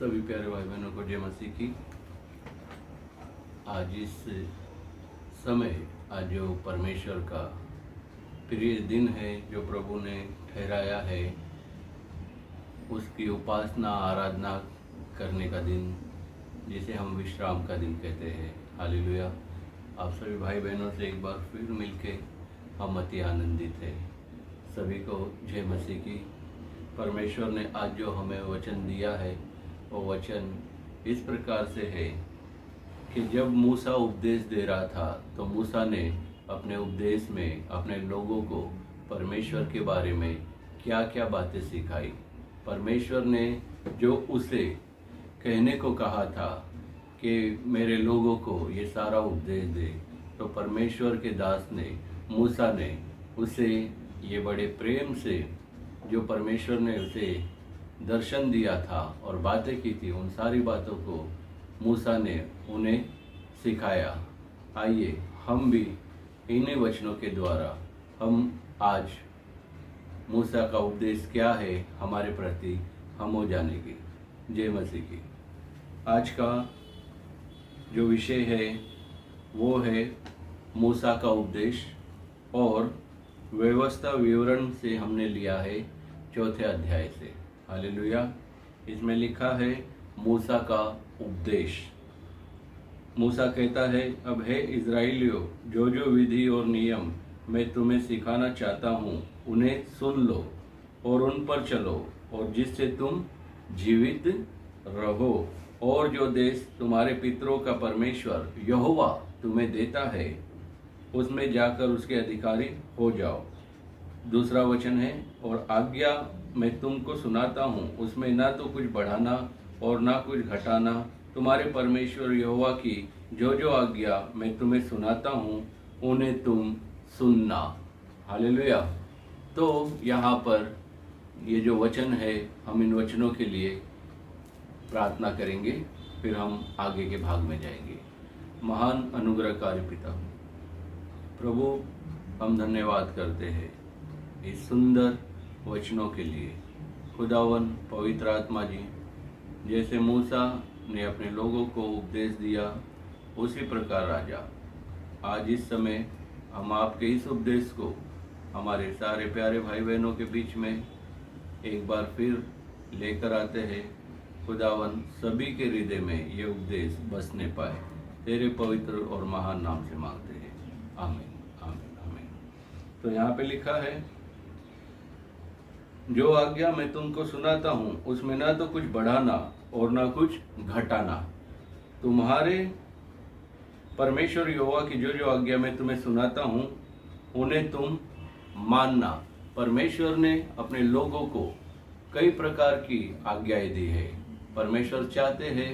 सभी प्यारे भाई बहनों को जय मसीह की। आज इस समय आज जो परमेश्वर का प्रिय दिन है, जो प्रभु ने ठहराया है, उसकी उपासना आराधना करने का दिन, जिसे हम विश्राम का दिन कहते हैं। हालेलुया। आप सभी भाई बहनों से एक बार फिर मिलके हम अति आनंदित हैं। सभी को जय मसीह की। परमेश्वर ने आज जो हमें वचन दिया है, वो वचन इस प्रकार से है कि जब मूसा उपदेश दे रहा था तो मूसा ने अपने उपदेश में अपने लोगों को परमेश्वर के बारे में क्या क्या बातें सिखाई। परमेश्वर ने जो उसे कहने को कहा था कि मेरे लोगों को ये सारा उपदेश दे, तो परमेश्वर के दास ने मूसा ने उसे ये बड़े प्रेम से, जो परमेश्वर ने उसे दर्शन दिया था और बातें की थी, उन सारी बातों को मूसा ने उन्हें सिखाया। आइए हम भी इन्हीं वचनों के द्वारा हम आज मूसा का उपदेश क्या है हमारे प्रति हम हो जानेंगे। जय मसीह की। आज का जो विषय है वो है मूसा का उपदेश, और व्यवस्था विवरण से हमने लिया है 4थे अध्याय से। हालेलुया। इसमें लिखा है मूसा का उपदेश। मूसा कहता है, अब हे इज़राइलियों, जो जो विधि और नियम मैं तुम्हें सिखाना चाहता हूँ उन्हें सुन लो और उन पर चलो, और जिससे तुम जीवित रहो, और जो देश तुम्हारे पितरों का परमेश्वर यहोवा तुम्हें देता है उसमें जाकर उसके अधिकारी हो जाओ। दूसरा वचन है, और आज्ञा मैं तुमको सुनाता हूँ उसमें ना तो कुछ बढ़ाना और ना कुछ घटाना, तुम्हारे परमेश्वर यहोवा की जो जो आज्ञा मैं तुम्हें सुनाता हूँ उन्हें तुम सुनना। हालेलुया। तो यहाँ पर ये जो वचन है, हम इन वचनों के लिए प्रार्थना करेंगे, फिर हम आगे के भाग में जाएंगे। महान अनुग्रहकारी पिता प्रभु, हम धन्यवाद करते हैं इस सुंदर वचनों के लिए। खुदावन पवित्र आत्मा जी, जैसे मूसा ने अपने लोगों को उपदेश दिया, उसी प्रकार राजा आज इस समय हम आपके इस उपदेश को हमारे सारे प्यारे भाई बहनों के बीच में एक बार फिर लेकर आते हैं। खुदावन सभी के हृदय में ये उपदेश बसने पाए, तेरे पवित्र और महान नाम से मांगते हैं। आमीन, आमीन, आमीन। तो यहाँ पे लिखा है, जो आज्ञा मैं तुमको सुनाता हूँ उसमें ना तो कुछ बढ़ाना और ना कुछ घटाना, तुम्हारे परमेश्वर यहोवा की जो जो आज्ञा मैं तुम्हें सुनाता हूँ उन्हें तुम मानना। परमेश्वर ने अपने लोगों को कई प्रकार की आज्ञाएं दी है। परमेश्वर चाहते हैं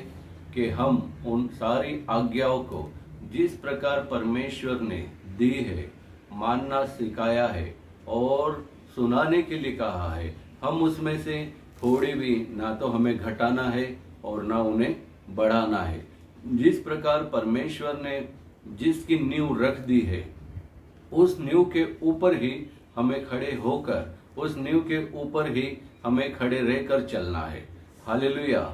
कि हम उन सारी आज्ञाओं को जिस प्रकार परमेश्वर ने दी है, मानना सिखाया है और सुनाने के लिए कहा है, हम उसमें से थोड़ी भी ना तो हमें घटाना है और ना उन्हें बढ़ाना है। जिस प्रकार परमेश्वर ने जिसकी नींव रख दी है, उस नींव के ऊपर ही हमें खड़े होकर, उस नींव के ऊपर ही हमें खड़े रहकर चलना है। हालेलुया।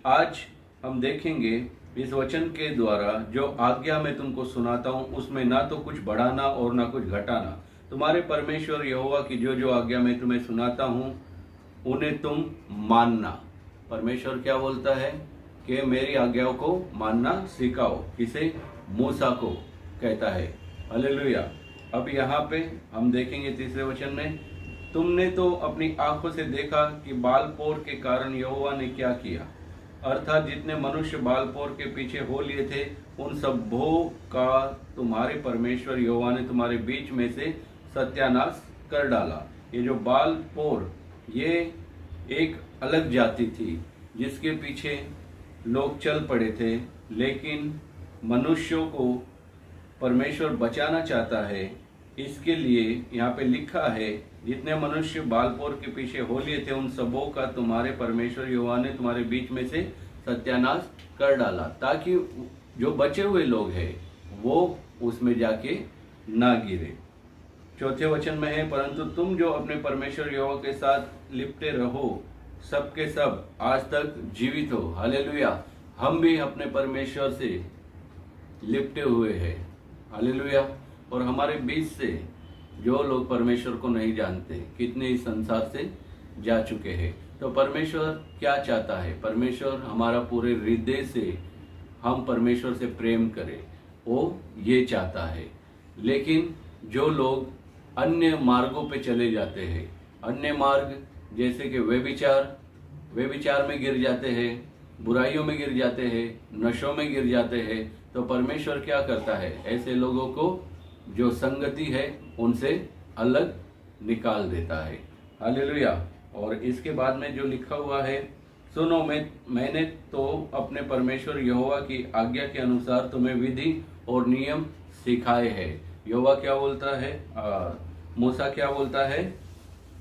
आज हम देखेंगे इस वचन के द्वारा, जो आज्ञा मैं तुमको सुनाता हूँ उसमें ना तो कुछ बढ़ाना और ना कुछ घटाना, तुम्हारे परमेश्वर यहोवा की जो जो आज्ञा मैं तुम्हें सुनाता हूँ उन्हें तुम मानना। परमेश्वर क्या बोलता है कि मेरी आज्ञाओं को मानना सिखाओ। किसे? मूसा को कहता है। हालेलुया। अब यहाँ पे हम देखेंगे तीसरे वचन में, तुमने तो अपनी आंखों से देखा कि बालपोर के कारण यहोवा ने क्या किया, अर्थात जितने मनुष्य बालपोर के पीछे हो लिए थे उन सबों का तुम्हारे परमेश्वर यहोवा ने तुम्हारे बीच में से सत्यानाश कर डाला। ये जो बालपोर, ये एक अलग जाति थी जिसके पीछे लोग चल पड़े थे, लेकिन मनुष्यों को परमेश्वर बचाना चाहता है। इसके लिए यहाँ पे लिखा है, जितने मनुष्य बालपोर के पीछे हो लिए थे उन सबों का तुम्हारे परमेश्वर यहोवा ने तुम्हारे बीच में से सत्यानाश कर डाला, ताकि जो बचे हुए लोग हैं वो उसमें जाके ना गिरे। चौथे वचन में है, परंतु तुम जो अपने परमेश्वर यहोवा के साथ लिपटे रहो, सब के सब आज तक जीवित हो। हालेलुया। हम भी अपने परमेश्वर से लिपटे हुए हैं। हालेलुया। और हमारे बीच से जो लोग परमेश्वर को नहीं जानते, कितने इस संसार से जा चुके हैं। तो परमेश्वर क्या चाहता है? परमेश्वर हमारा पूरे हृदय से हम परमेश्वर से प्रेम करें, वो ये चाहता है। लेकिन जो लोग अन्य मार्गों पे चले जाते हैं, अन्य मार्ग जैसे कि व्यभिचार में गिर जाते हैं, बुराइयों में गिर जाते हैं, नशों में गिर जाते हैं, तो परमेश्वर क्या करता है? ऐसे लोगों को जो संगति है उनसे अलग निकाल देता है। हालेलुया। और इसके बाद में जो लिखा हुआ है, सुनो, मैंने तो अपने परमेश्वर यहोवा की आज्ञा के अनुसार तुम्हें विधि और नियम सिखाए हैं। यहोवा क्या बोलता है? मूसा क्या बोलता है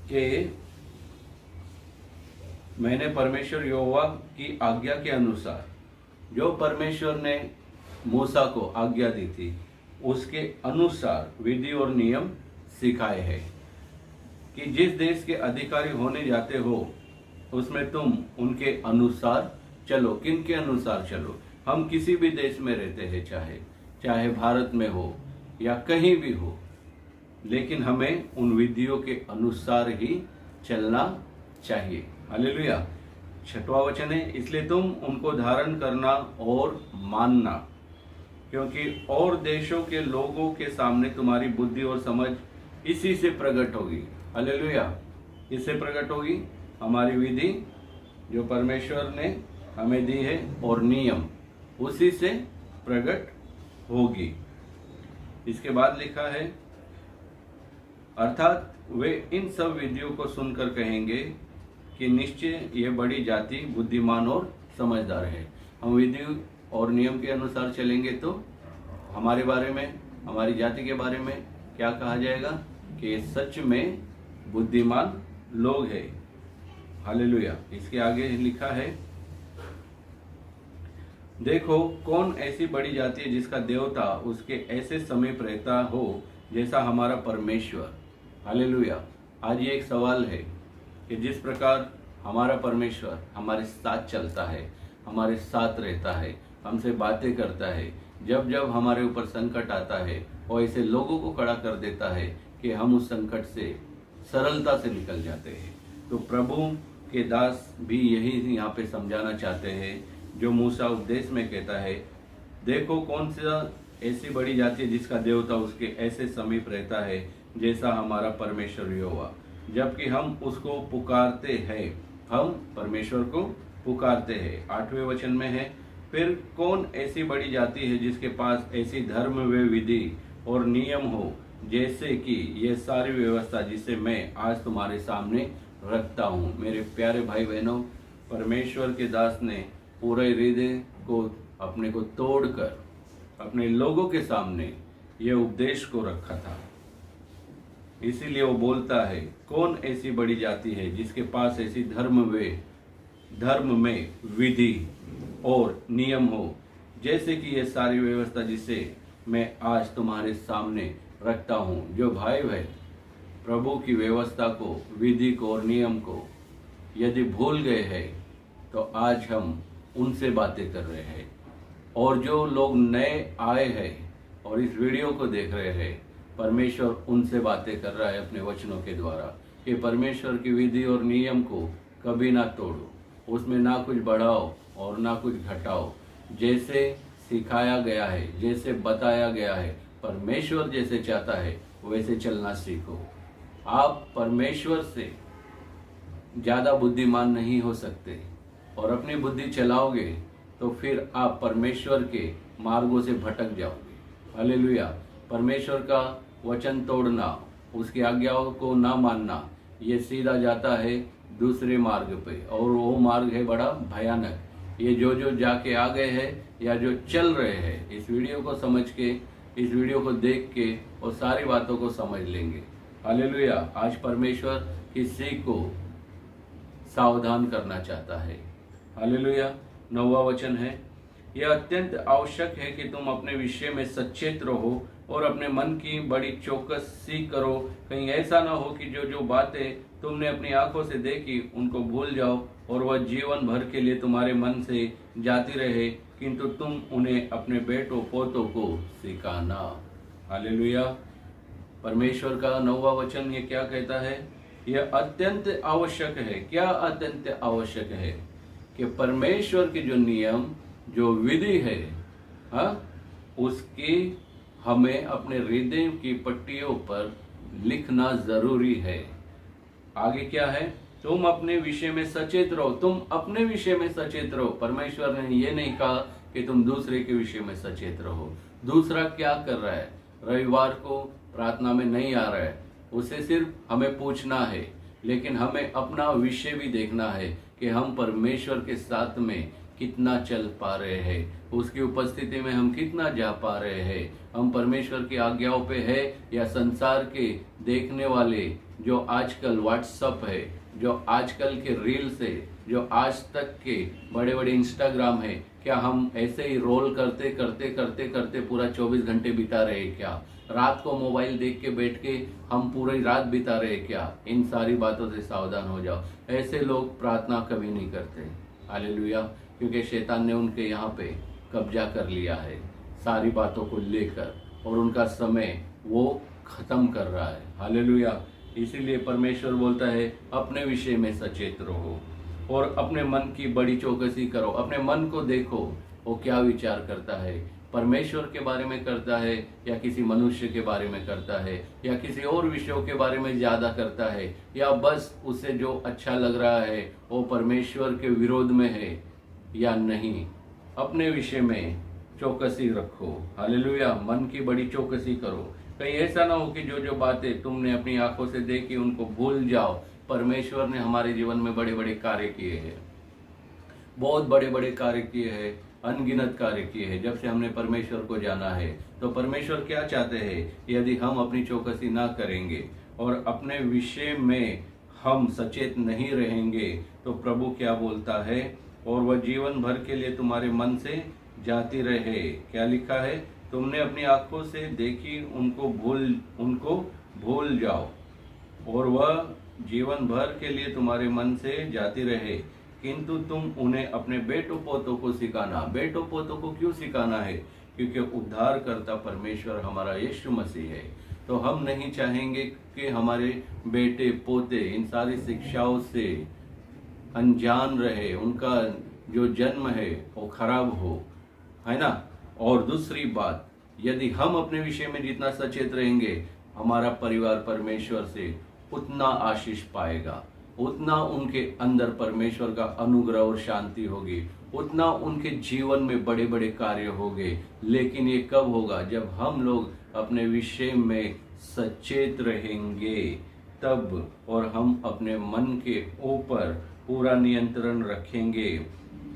कि मैंने परमेश्वर यहोवा की आज्ञा के अनुसार, जो परमेश्वर ने मूसा को आज्ञा दी थी उसके अनुसार विधि और नियम सिखाए हैं कि जिस देश के अधिकारी होने जाते हो उसमें तुम उनके अनुसार चलो। किन के अनुसार चलो? हम किसी भी देश में रहते हैं, चाहे भारत में हो या कहीं भी हो, लेकिन हमें उन विधियों के अनुसार ही चलना चाहिए। हालेलुया। 6वां वचन है, इसलिए तुम उनको धारण करना और मानना, क्योंकि और देशों के लोगों के सामने तुम्हारी बुद्धि और समझ इसी से प्रकट होगी। हालेलुया। इससे प्रकट होगी हमारी विधि जो परमेश्वर ने हमें दी है और नियम उसी से प्रकट होगी। इसके बाद लिखा है, अर्थात वे इन सब विधियों को सुनकर कहेंगे कि निश्चय ये बड़ी जाति बुद्धिमान और समझदार है। हम विधि और नियम के अनुसार चलेंगे तो हमारे बारे में, हमारी जाति के बारे में क्या कहा जाएगा? कि ये सच में बुद्धिमान लोग हैं। हालेलुया। इसके आगे लिखा है, देखो कौन ऐसी बड़ी जाति है जिसका देवता उसके ऐसे समीप रहता हो जैसा हमारा परमेश्वर। हालेलुया। आज ये एक सवाल है कि जिस प्रकार हमारा परमेश्वर हमारे साथ चलता है, हमारे साथ रहता है, हमसे बातें करता है, जब जब हमारे ऊपर संकट आता है और ऐसे लोगों को खड़ा कर देता है कि हम उस संकट से सरलता से निकल जाते हैं। तो प्रभु के दास भी यही यहाँ पे समझाना चाहते हैं जो मूसा उपदेश में कहता है, देखो कौन सा ऐसी बड़ी जाति है जिसका देवता उसके ऐसे समीप रहता है जैसा हमारा परमेश्वर यहोवा। जबकि हम उसको पुकारते हैं, हम परमेश्वर को पुकारते हैं। 8वें वचन में है, फिर कौन ऐसी बड़ी जाति है जिसके पास ऐसी धर्म व विधि और नियम हो जैसे कि ये सारी व्यवस्था जिसे मैं आज तुम्हारे सामने रखता हूँ। मेरे प्यारे भाई बहनों, परमेश्वर के दास ने पूरे हृदय को अपने को तोड़कर अपने लोगों के सामने ये उपदेश को रखा था। इसीलिए वो बोलता है, कौन ऐसी बड़ी जाति है जिसके पास ऐसी धर्म में विधि और नियम हो जैसे कि ये सारी व्यवस्था जिसे मैं आज तुम्हारे सामने रखता हूँ। जो भाई बहन प्रभु की व्यवस्था को, विधि को और नियम को यदि भूल गए हैं तो आज हम उनसे बातें कर रहे हैं। और जो लोग नए आए हैं और इस वीडियो को देख रहे हैं, परमेश्वर उनसे बातें कर रहा है अपने वचनों के द्वारा कि परमेश्वर की विधि और नियम को कभी ना तोड़ो, उसमें ना कुछ बढ़ाओ और ना कुछ घटाओ। जैसे सिखाया गया है, जैसे बताया गया है, परमेश्वर जैसे चाहता है वैसे चलना सीखो। आप परमेश्वर से ज़्यादा बुद्धिमान नहीं हो सकते और अपनी बुद्धि चलाओगे तो फिर आप परमेश्वर के मार्गों से भटक जाओगे। हालेलुया। परमेश्वर का वचन तोड़ना, उसकी आज्ञाओं को ना मानना, ये सीधा जाता है दूसरे मार्ग पे, और वो मार्ग है बड़ा भयानक। ये जो जाके आ गए हैं या जो चल रहे हैं, इस वीडियो को समझ के, इस वीडियो को देख के और सारी बातों को समझ लेंगे। हालेलुया। आज परमेश्वर किसी को सावधान करना चाहता है। हालेलुया। 9वां वचन है, यह अत्यंत आवश्यक है कि तुम अपने विषय में सचेत रहो और अपने मन की बड़ी चौकसी करो, कहीं ऐसा ना हो कि जो बातें तुमने अपनी आंखों से देखी उनको भूल जाओ और वह जीवन भर के लिए तुम्हारे मन से जाती रहे, किंतु तुम उन्हें अपने बेटों पोतों को सिखाना। हालेलुया। परमेश्वर का 9वां वचन ये क्या कहता है? यह अत्यंत आवश्यक है। क्या अत्यंत आवश्यक है? कि परमेश्वर के जो नियम, जो विधि है, उसकी हमें अपने हृदय की पट्टियों पर लिखना जरूरी है। आगे क्या है? तुम अपने विषय में सचेत रहो। तुम अपने विषय में सचेत रहो। परमेश्वर ने ये नहीं कहा कि तुम दूसरे के विषय में सचेत रहो। दूसरा क्या कर रहा है, रविवार को प्रार्थना में नहीं आ रहा है, उसे सिर्फ हमें पूछना है, लेकिन हमें अपना विषय भी देखना है कि हम परमेश्वर के साथ में कितना चल पा रहे हैं, उसकी उपस्थिति में हम कितना जा पा रहे हैं, हम परमेश्वर की आज्ञाओं पे है या संसार के देखने वाले जो आजकल व्हाट्सएप है, जो आजकल के रील्स है, जो आज तक के बड़े बड़े इंस्टाग्राम है, क्या हम ऐसे ही रोल करते करते करते करते पूरा 24 घंटे बिता रहे हैं क्या? रात को मोबाइल देख के बैठ के हम पूरी रात बिता रहे हैं क्या? इन सारी बातों से सावधान हो जाओ। ऐसे लोग प्रार्थना कभी नहीं करते। हालेलुया। क्योंकि शैतान ने उनके यहाँ पे कब्जा कर लिया है सारी बातों को लेकर, और उनका समय वो खत्म कर रहा है। हालेलुया। इसीलिए परमेश्वर बोलता है अपने विषय में सचेत रहो और अपने मन की बड़ी चौकसी करो। अपने मन को देखो, वो क्या विचार करता है, परमेश्वर के बारे में करता है या किसी मनुष्य के बारे में करता है या किसी और विषयों के बारे में ज्यादा करता है, या बस उसे जो अच्छा लग रहा है वो परमेश्वर के विरोध में है या नहीं। अपने विषय में चौकसी रखो। हालेलुया। मन की बड़ी चौकसी करो। कहीं ऐसा ना हो कि जो जो बातें तुमने अपनी आंखों से देखी उनको भूल जाओ। परमेश्वर ने हमारे जीवन में बड़े बड़े कार्य किए हैं, बहुत बड़े बड़े कार्य किए हैं, अनगिनत कार्य किए हैं। जब से हमने परमेश्वर को जाना है, तो परमेश्वर क्या चाहते हैं? यदि हम अपनी चौकसी ना करेंगे और अपने विषय में हम सचेत नहीं रहेंगे, तो प्रभु क्या बोलता है? और वह जीवन भर के लिए तुम्हारे मन से जाती रहे। क्या लिखा है? तुमने अपनी आंखों से देखी उनको भूल जाओ और वह जीवन भर के लिए तुम्हारे मन से जाती रहे, किंतु तुम उन्हें अपने बेटों पोतों को सिखाना। बेटों पोतों को क्यों सिखाना है? क्योंकि उद्धार करता परमेश्वर हमारा यीशु मसीह है। तो हम नहीं चाहेंगे कि हमारे बेटे पोते इन सारी शिक्षाओं से अनजान रहे, उनका जो जन्म है वो खराब हो, है ना। और दूसरी बात, यदि हम अपने विषय में जितना सचेत रहेंगे, हमारा परिवार परमेश्वर से उतना आशीष पाएगा, उतना उनके अंदर परमेश्वर का अनुग्रह और शांति होगी, उतना उनके जीवन में बड़े बड़े कार्य होंगे। लेकिन ये कब होगा? जब हम लोग अपने विषय में सचेत रहेंगे तब, और हम अपने मन के ऊपर पूरा नियंत्रण रखेंगे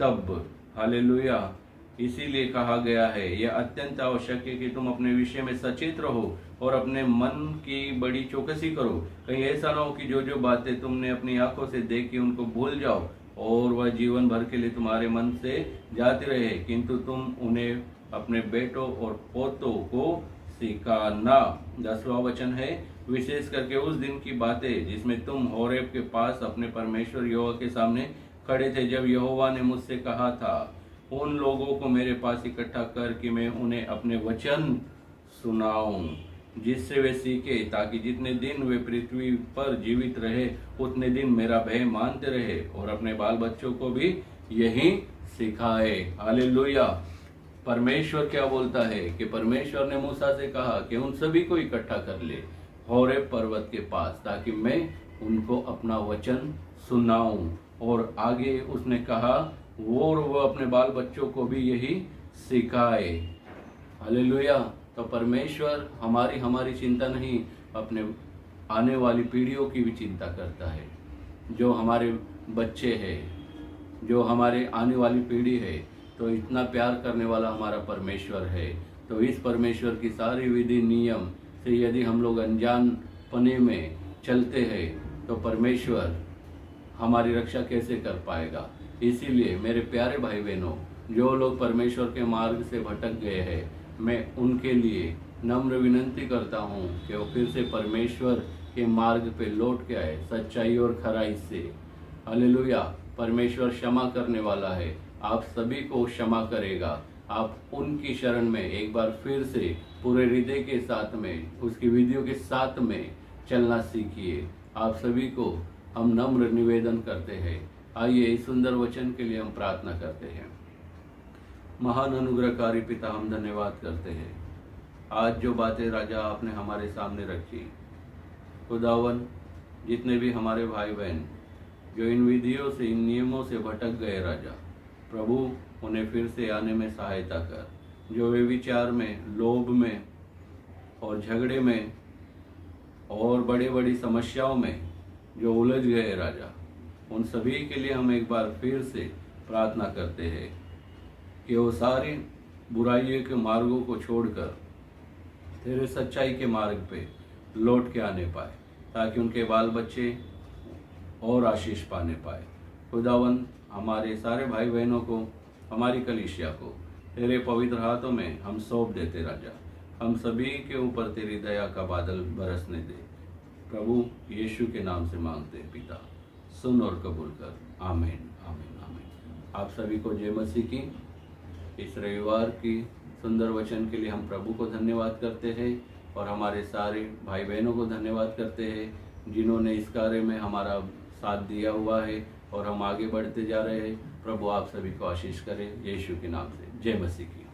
तब। हालेलुया। इसीलिए कहा गया है यह अत्यंत आवश्यक है कि तुम अपने विषय में सचेत रहो और अपने मन की बड़ी चौकसी करो। कहीं ऐसा ना हो कि जो जो बातें तुमने अपनी आंखों से देखी उनको भूल जाओ और वह जीवन भर के लिए तुम्हारे मन से जाते रहे, किंतु तुम उन्हें अपने बेटों और पोतों को सिखाना। 10वां वचन है, विशेष करके उस दिन की बातें जिसमें तुम होरेब के पास अपने परमेश्वर यहोवा के सामने खड़े थे, जब यहोवा ने मुझसे कहा था उन लोगों को मेरे पास इकट्ठा कर कि मैं उन्हें अपने वचन सुनाऊं, जिससे वे सीखे, ताकि जितने दिन वे पृथ्वी पर जीवित रहे उतने दिन मेरा भय मानते रहे और अपने बाल बच्चों को भी यही सिखाए। हालेलुया। परमेश्वर क्या बोलता है कि परमेश्वर ने मूसा से कहा कि उन सभी को इकट्ठा कर ले होरेब पर्वत के पास, ताकि मैं उनको अपना वचन सुनाऊं। और आगे उसने कहा वो अपने बाल बच्चों को भी यही सिखाए। हालेलुया। तो परमेश्वर हमारी चिंता नहीं, अपने आने वाली पीढ़ियों की भी चिंता करता है। जो हमारे बच्चे हैं, जो हमारे आने वाली पीढ़ी है, तो इतना प्यार करने वाला हमारा परमेश्वर है। तो इस परमेश्वर की सारी विधि नियम से यदि हम लोग अनजान पने में चलते हैं, तो परमेश्वर हमारी रक्षा कैसे कर पाएगा? इसीलिए मेरे प्यारे भाई बहनों, जो लोग परमेश्वर के मार्ग से भटक गए हैं, मैं उनके लिए नम्र विनंती करता हूँ कि वो फिर से परमेश्वर के मार्ग पे लौट के आए, सच्चाई और खराई से। हालेलुया। परमेश्वर क्षमा करने वाला है, आप सभी को क्षमा करेगा। आप उनकी शरण में एक बार फिर से पूरे हृदय के साथ में, उसकी विधियों के साथ में चलना सीखिए। आप सभी को हम नम्र निवेदन करते हैं। आइए इस सुंदर वचन के लिए हम प्रार्थना करते हैं। महान अनुग्रहकारी पिता, हम धन्यवाद करते हैं आज जो बातें राजा आपने हमारे सामने रखी। खुदावन, जितने भी हमारे भाई बहन जो इन विधियों से, इन नियमों से भटक गए राजा, प्रभु उन्हें फिर से आने में सहायता कर। जो वे विचार में, लोभ में और झगड़े में और बड़ी बड़ी समस्याओं में जो उलझ गए राजा, उन सभी के लिए हम एक बार फिर से प्रार्थना करते हैं कि वो सारी बुराइयों के मार्गों को छोड़कर तेरे सच्चाई के मार्ग पे लौट के आने पाए, ताकि उनके बाल बच्चे और आशीष पाने पाए। खुदावन, हमारे सारे भाई बहनों को, हमारी कलीसिया को तेरे पवित्र हाथों में हम सौंप देते राजा। हम सभी के ऊपर तेरी दया का बादल बरसने दे। प्रभु यीशु के नाम से मांगते हैं पिता, सुन और कबूल कर। आमीन, आमीन, आमीन। आप सभी को जय मसीह की। इस रविवार की सुंदर वचन के लिए हम प्रभु को धन्यवाद करते हैं और हमारे सारे भाई बहनों को धन्यवाद करते हैं जिन्होंने इस कार्य में हमारा साथ दिया हुआ है और हम आगे बढ़ते जा रहे हैं। प्रभु आप सभी को आशीष करें, यीशु के नाम से। जय मसीह की।